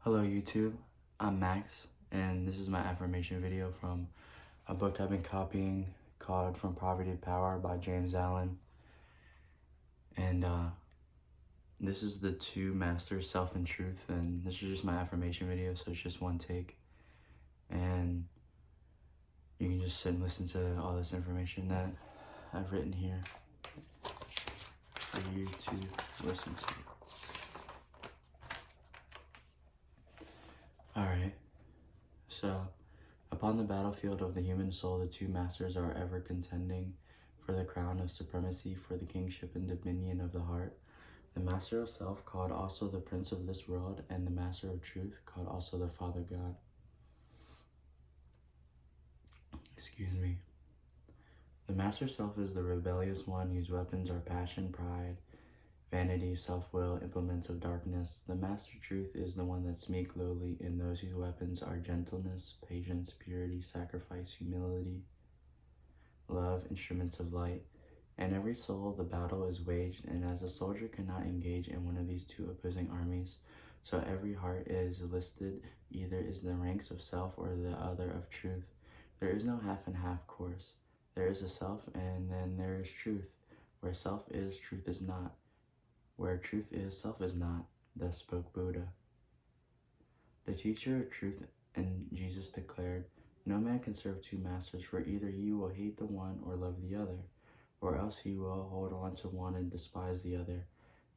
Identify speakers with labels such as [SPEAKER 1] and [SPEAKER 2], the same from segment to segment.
[SPEAKER 1] Hello YouTube, I'm Max, and this is my affirmation video from a book I've been copying called From Poverty to Power by James Allen. And this is the two masters, self and truth, and this is just my affirmation video, so it's just one take. And you can just sit and listen to all this information that I've written here for you to listen to. Alright, so upon the battlefield of the human soul, the two masters are ever contending for the crown of supremacy, for the kingship and dominion of the heart. The master of self, called also the prince of this world, and the master of truth, called also the Father God. Excuse me. The master self is the rebellious one whose weapons are passion, pride, vanity, self-will, implements of darkness. The master truth is the one that's meek, lowly, and those whose weapons are gentleness, patience, purity, sacrifice, humility, love, instruments of light. In every soul the battle is waged, and as a soldier cannot engage in one of these two opposing armies, so every heart is listed, either is the ranks of self or the other of truth. There is no half and half course. There is a self, and then there is truth. Where self is, truth is not. Where truth is, self is not. Thus spoke Buddha. The teacher of truth and Jesus declared, "No man can serve two masters, for either he will hate the one or love the other, or else he will hold on to one and despise the other.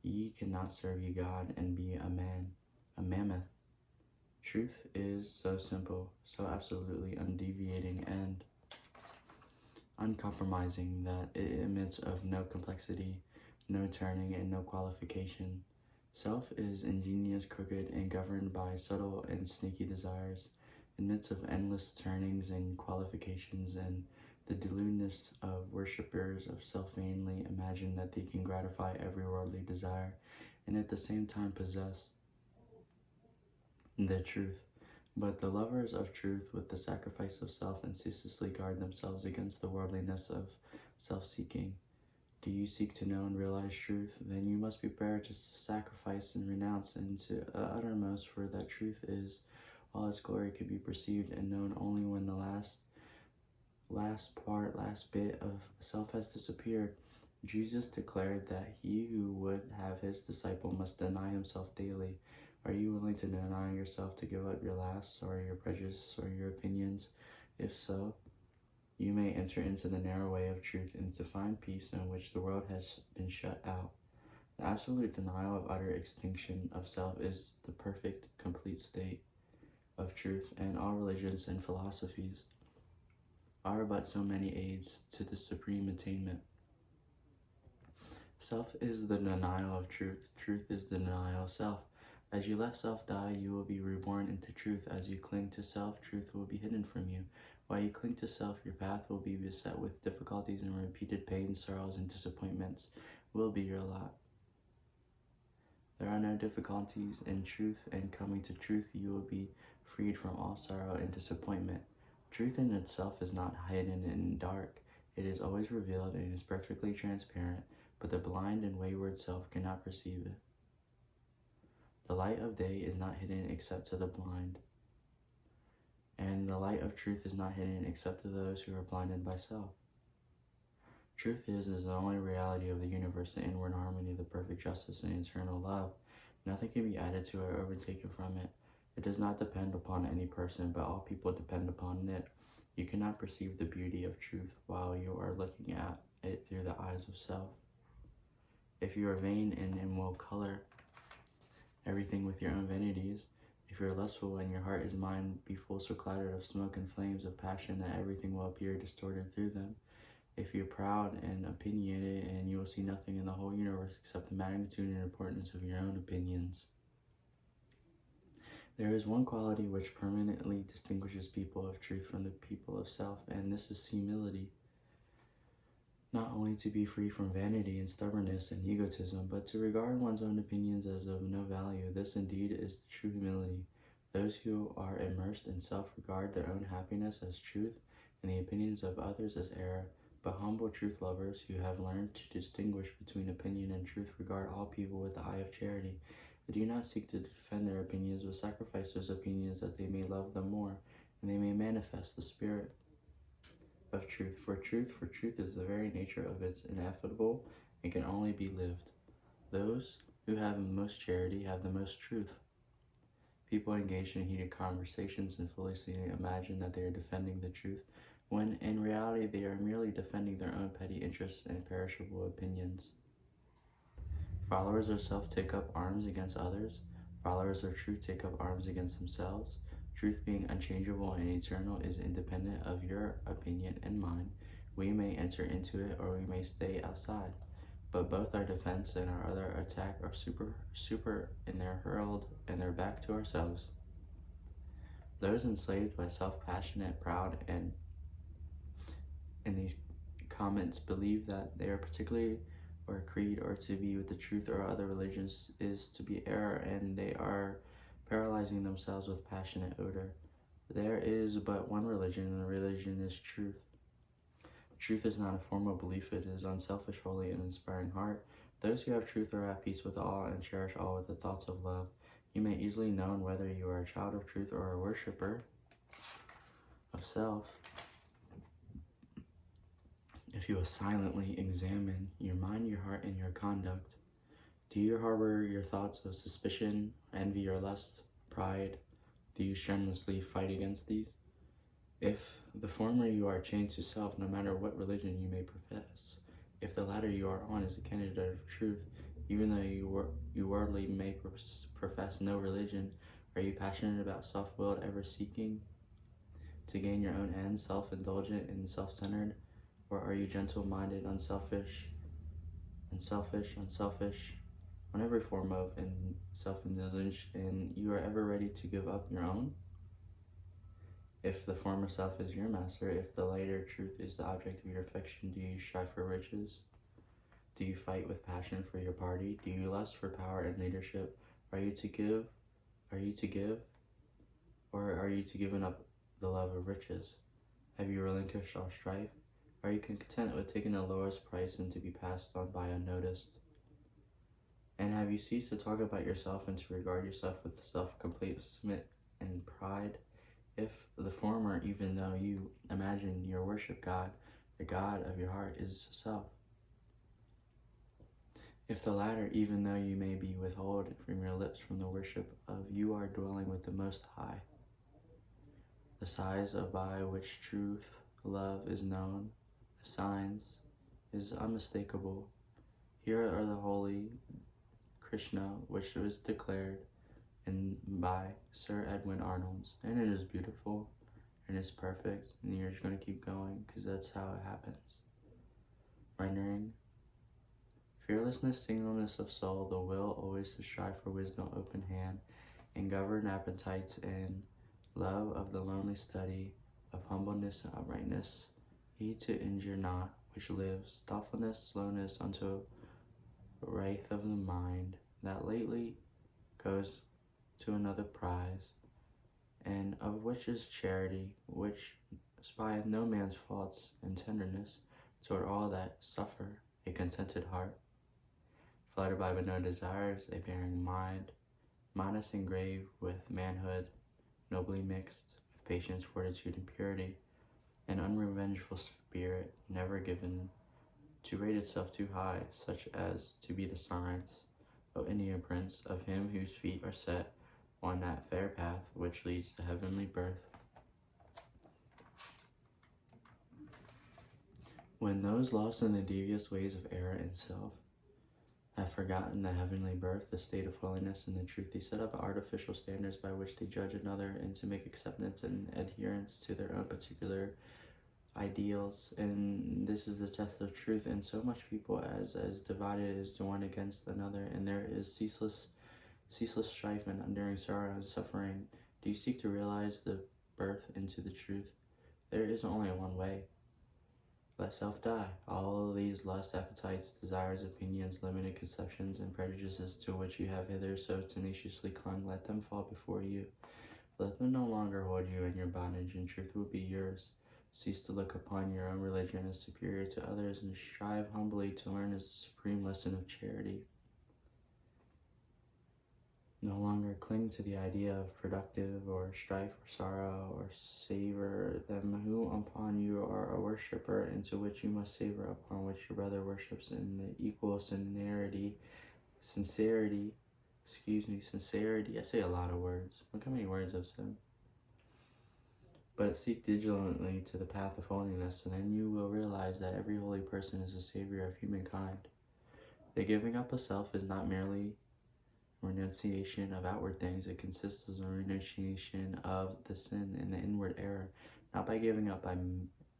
[SPEAKER 1] Ye cannot serve ye God and be a man, a mammoth." Truth is so simple, so absolutely undeviating and uncompromising that it admits of no complexity, no turning, and no qualification. Self is ingenious, crooked, and governed by subtle and sneaky desires, admits of endless turnings and qualifications, and the deludedness of worshippers of self vainly imagine that they can gratify every worldly desire, and at the same time possess the truth. But the lovers of truth, with the sacrifice of self, and ceaselessly guard themselves against the worldliness of self-seeking. Do you seek to know and realize truth? Then you must be prepared to sacrifice and renounce into the uttermost, for that truth is all its glory can be perceived and known only when the last bit of self has disappeared. Jesus declared that he who would have his disciple must deny himself daily. Are you willing to deny yourself, to give up your lusts or your prejudices or your opinions? If so, you may enter into the narrow way of truth and to find peace in which the world has been shut out. The absolute denial of utter extinction of self is the perfect, complete state of truth, and all religions and philosophies are but so many aids to the supreme attainment. Self is the denial of truth. Truth is the denial of self. As you let self die, you will be reborn into truth. As you cling to self, truth will be hidden from you. While you cling to self, your path will be beset with difficulties, and repeated pains, sorrows, and disappointments will be your lot. There are no difficulties in truth, and coming to truth, you will be freed from all sorrow and disappointment. Truth in itself is not hidden and dark. It is always revealed and is perfectly transparent, but the blind and wayward self cannot perceive it. The light of day is not hidden except to the blind, and the light of truth is not hidden except to those who are blinded by self. Truth is the only reality of the universe, the inward harmony, the perfect justice, and eternal love. Nothing can be added to or overtaken from it. It does not depend upon any person, but all people depend upon it. You cannot perceive the beauty of truth while you are looking at it through the eyes of self. If you are vain and will color everything with your own vanities, if you are lustful and your heart is mind, be full so clouded of smoke and flames of passion that everything will appear distorted through them. If you're proud and opinionated, and you will see nothing in the whole universe except the magnitude and importance of your own opinions. There is one quality which permanently distinguishes people of truth from the people of self, and this is humility. Not only to be free from vanity and stubbornness and egotism, but to regard one's own opinions as of no value. This indeed is true humility. Those who are immersed in self regard their own happiness as truth and the opinions of others as error. But humble truth lovers who have learned to distinguish between opinion and truth regard all people with the eye of charity They do not seek to defend their opinions, but sacrifice those opinions that they may love them more, and they may manifest the spirit of truth. For truth is the very nature of its ineffable and can only be lived. Those who have the most charity have the most truth. People engage in heated conversations and foolishly imagine that they are defending the truth, when in reality they are merely defending their own petty interests and perishable opinions. Followers of self take up arms against others. Followers of truth take up arms against themselves. Truth being unchangeable and eternal is independent of your opinion and mine. We may enter into it or we may stay outside. But both our defense and our other attack are super and they're hurled and they're back to ourselves. Those enslaved by self-passionate, proud, and in these comments believe that they are particularly or creed or to be with the truth or other religions is to be error, and they are paralyzing themselves with passionate odor. There is but one religion, and the religion is truth. Truth is not a formal belief, it is unselfish, holy, and inspiring heart. Those who have truth are at peace with all and cherish all with the thoughts of love. You may easily know whether you are a child of truth or a worshiper of self if you will silently examine your mind, your heart, and your conduct. Do you harbor your thoughts of suspicion, envy, or lust, pride? Do you strenuously fight against these? If the former you are chained to self, no matter what religion you may profess. If the latter you are on is a candidate of truth, even though you worldly may profess no religion, are you passionate about self-willed, ever seeking to gain your own ends, self-indulgent and self-centered? Or are you gentle-minded, unselfish, on every form of self-indulgence, and you are ever ready to give up your own? If the former self is your master, if the later truth is the object of your affection, do you strive for riches? Do you fight with passion for your party? Do you lust for power and leadership? Are you to give? Or are you to give up the love of riches? Have you relinquished all strife? Are you content with taking the lowest price and to be passed on by unnoticed? And have you ceased to talk about yourself and to regard yourself with self-complacement and pride? If the former, even though you imagine your worship God, the God of your heart is self. If the latter, even though you may be withheld from your lips from the worship of, you are dwelling with the Most High. The size of by which truth, love is known, the signs is unmistakable. Here are the holy Krishna, which was declared by Sir Edwin Arnold, and it is beautiful, and it's perfect, and you're just going to keep going, because that's how it happens. Rendering: fearlessness, singleness of soul, the will always to strive for wisdom, open hand, and govern appetites, and love of the lonely study, of humbleness and uprightness, he to injure not, which lives, thoughtfulness, slowness unto wrath of the mind, that lately goes to another prize, and of which is charity, which spieth no man's faults, and tenderness toward all that suffer, a contented heart, fluttered by but no desires, a bearing mind, modest and grave with manhood, nobly mixed with patience, fortitude, and purity, an unrevengeful spirit, never given to rate itself too high, such as to be the signs, O Indian prince, of him whose feet are set on that fair path which leads to heavenly birth. When those lost in the devious ways of error and self have forgotten the heavenly birth, the state of holiness and the truth, they set up artificial standards by which they judge another and to make acceptance and adherence to their own particular ideals, and this is the death of truth. And so much people as divided as one against another, and there is ceaseless strife and enduring sorrow and suffering. Do you seek to realize the birth into the truth? There is only one way. Let self die. All of these lusts, appetites, desires, opinions, limited conceptions, and prejudices to which you have hitherto so tenaciously clung, let them fall before you. Let them no longer hold you in your bondage, and truth will be yours. Cease to look upon your own religion as superior to others, and strive humbly to learn its supreme lesson of charity. No longer cling to the idea of productive or strife or sorrow, or savor them who upon you are a worshipper, into which you must savor, upon which your brother worships in the equal sincerity. I say a lot of words. Look how many words I've said. But seek diligently to the path of holiness, and then you will realize that every holy person is a savior of humankind. The giving up of self is not merely renunciation of outward things. It consists of a renunciation of the sin and the inward error, not by giving up by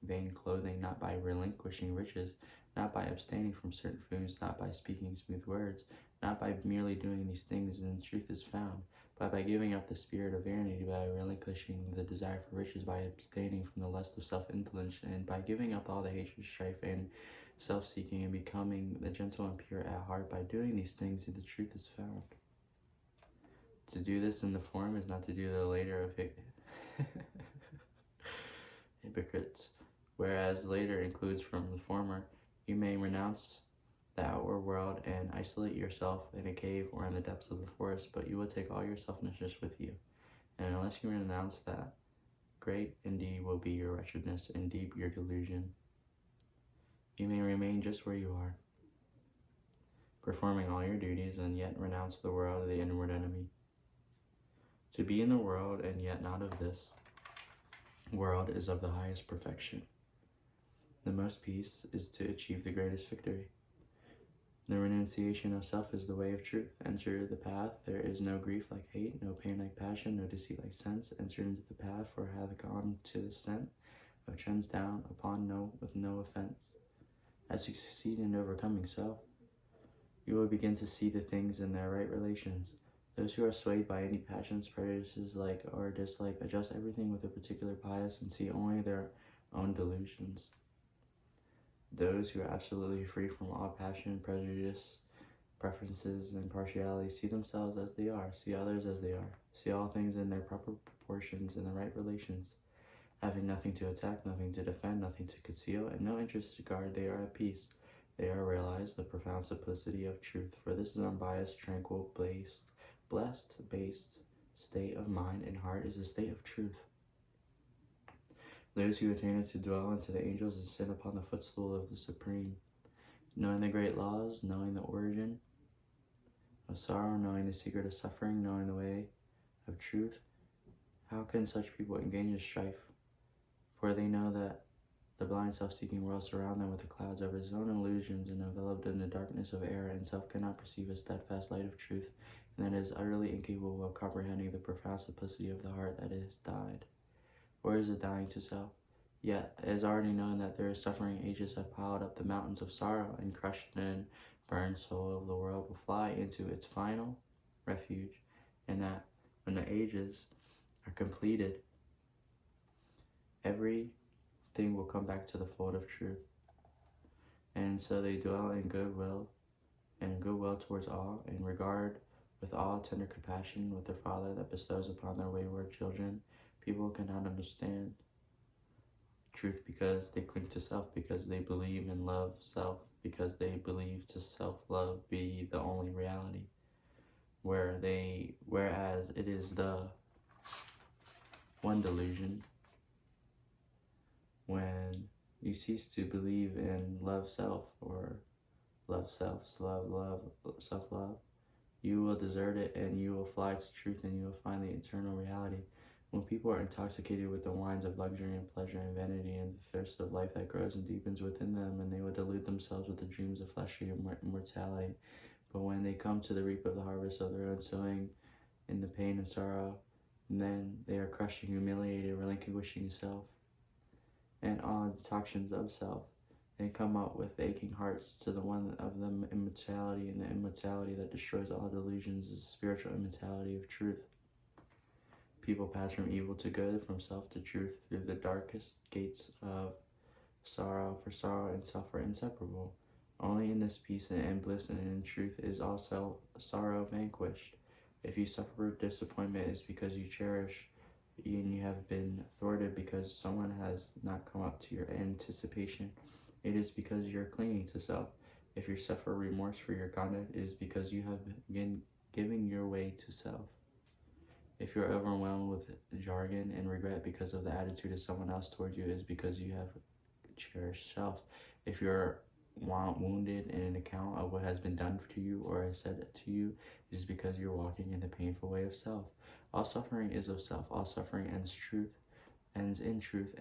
[SPEAKER 1] vain clothing, not by relinquishing riches, not by abstaining from certain foods, not by speaking smooth words, not by merely doing these things and truth is found, but by giving up the spirit of vanity, by relinquishing the desire for riches, by abstaining from the lust of self-indulgence, and by giving up all the hatred, strife, and self-seeking, and becoming the gentle and pure at heart. By doing these things, the truth is found. To do this in the form is not to do the later of hypocrites, whereas later includes from the former. You may renounce the outward world and isolate yourself in a cave or in the depths of the forest, but you will take all your selfishness with you. And unless you renounce that, great indeed will be your wretchedness and deep your delusion. You may remain just where you are, performing all your duties, and yet renounce the world of the inward enemy. To be in the world and yet not of this world is of the highest perfection. The most peace is to achieve the greatest victory. The renunciation of self is the way of truth. Enter the path. There is no grief like hate, no pain like passion, no deceit like sense. Enter into the path, for hath gone to the scent of trends down upon with no offense. As you succeed in overcoming self, you will begin to see the things in their right relations. Those who are swayed by any passions, prejudices, like or dislike, adjust everything with a particular bias and see only their own delusions. Those who are absolutely free from all passion, prejudice, preferences, and partiality see themselves as they are, see others as they are, see all things in their proper proportions and the right relations. Having nothing to attack, nothing to defend, nothing to conceal, and no interest to guard, they are at peace. They are realized the profound simplicity of truth, for this is unbiased, tranquil, blessed, based state of mind and heart is the state of truth. Those who attain it to dwell into the angels and sit upon the footstool of the Supreme, knowing the great laws, knowing the origin of sorrow, knowing the secret of suffering, knowing the way of truth. How can such people engage in strife? For they know that the blind self-seeking world surround them with the clouds of his own illusions, and enveloped in the darkness of error, and self cannot perceive a steadfast light of truth, and that is utterly incapable of comprehending the profound simplicity of the heart that is died. Or is it dying to self? Yet it is already known that there is suffering. Ages have piled up the mountains of sorrow, and crushed and burned soul of the world will fly into its final refuge, and that when the ages are completed, everything will come back to the fold of truth. And so they dwell in goodwill, and goodwill towards all, and regard with all tender compassion with their Father that bestows upon their wayward children. People cannot understand truth because they cling to self, because they believe and love self, because they believe to self-love be the only reality, whereas it is the one delusion. When you cease to believe in love self, or love self-love, you will desert it, and you will fly to truth, and you will find the eternal reality. When people are intoxicated with the wines of luxury and pleasure and vanity and the thirst of life that grows and deepens within them, and they will delude themselves with the dreams of fleshly immortality. But when they come to the reap of the harvest of their own sowing in the pain and sorrow, then they are crushed and humiliated, relinquishing self and all toxins of self, and come out with aching hearts to the one of them immortality, and the immortality that destroys all delusions is the spiritual immortality of truth. People pass from evil to good, from self to truth, through the darkest gates of sorrow, for sorrow and self are inseparable. Only in this peace and bliss and in truth is also sorrow vanquished. If you suffer disappointment, it's because you cherish, and you have been thwarted because someone has not come up to your anticipation. It is because you're clinging to self. If you suffer remorse for your conduct, it is because you have giving your way to self. If you're overwhelmed with jargon and regret because of the attitude of someone else towards you, is because you have cherished self. If you're wounded in an account of what has been done to you or is said to you, it is because you're walking in the painful way of self. All suffering is of self. All suffering ends in truth.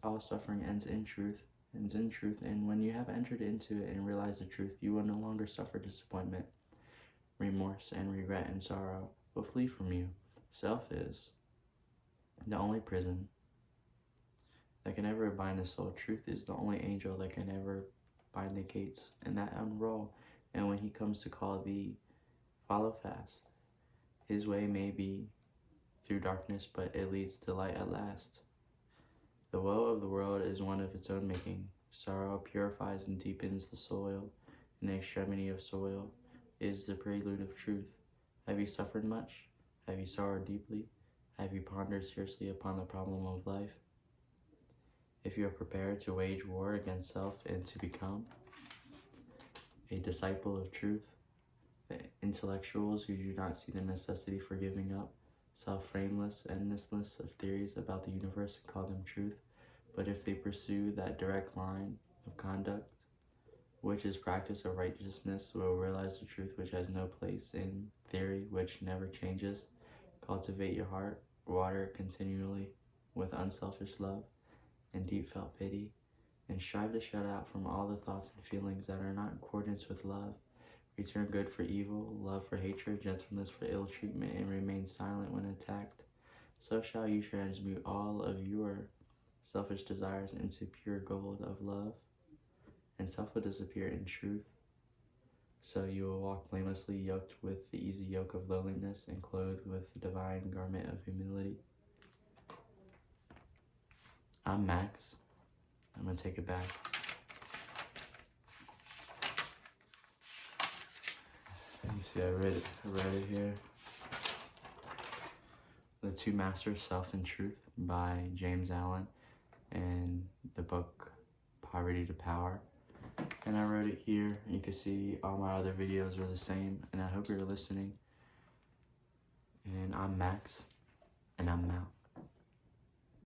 [SPEAKER 1] All suffering ends in truth. And when you have entered into it and realized the truth, you will no longer suffer disappointment, remorse, and regret and sorrow will flee from you. Self is the only prison that can ever bind the soul. Truth is the only angel that can ever bind the gates and that unroll. And when he comes to call thee, follow fast. His way may be through darkness, but it leads to light at last. The woe of the world is one of its own making. Sorrow purifies and deepens the soil, and the extremity of soil is the prelude of truth. Have you suffered much? Have you sorrowed deeply? Have you pondered seriously upon the problem of life? If you are prepared to wage war against self and to become a disciple of truth, the intellectuals who do not see the necessity for giving up self-frameless endlessness of theories about the universe and call them truth, but if they pursue that direct line of conduct, which is practice of righteousness, will realize the truth which has no place in theory, which never changes. Cultivate your heart, water it continually with unselfish love and deep felt pity, and strive to shut out from all the thoughts and feelings that are not in accordance with love. Return good for evil, love for hatred, gentleness for ill treatment, and remain silent when attacked. So shall you transmute all of your selfish desires into pure gold of love, and self will disappear in truth. So you will walk blamelessly, yoked with the easy yoke of lowliness and clothed with the divine garment of humility. I'm Max. I'm going to take it back. You see, I read it here. The Two Masters, Self and Truth by James Allen, and the book Poverty to Power. And I wrote it here. You can see all my other videos are the same, and I hope you're listening. And I'm Max, and I'm out.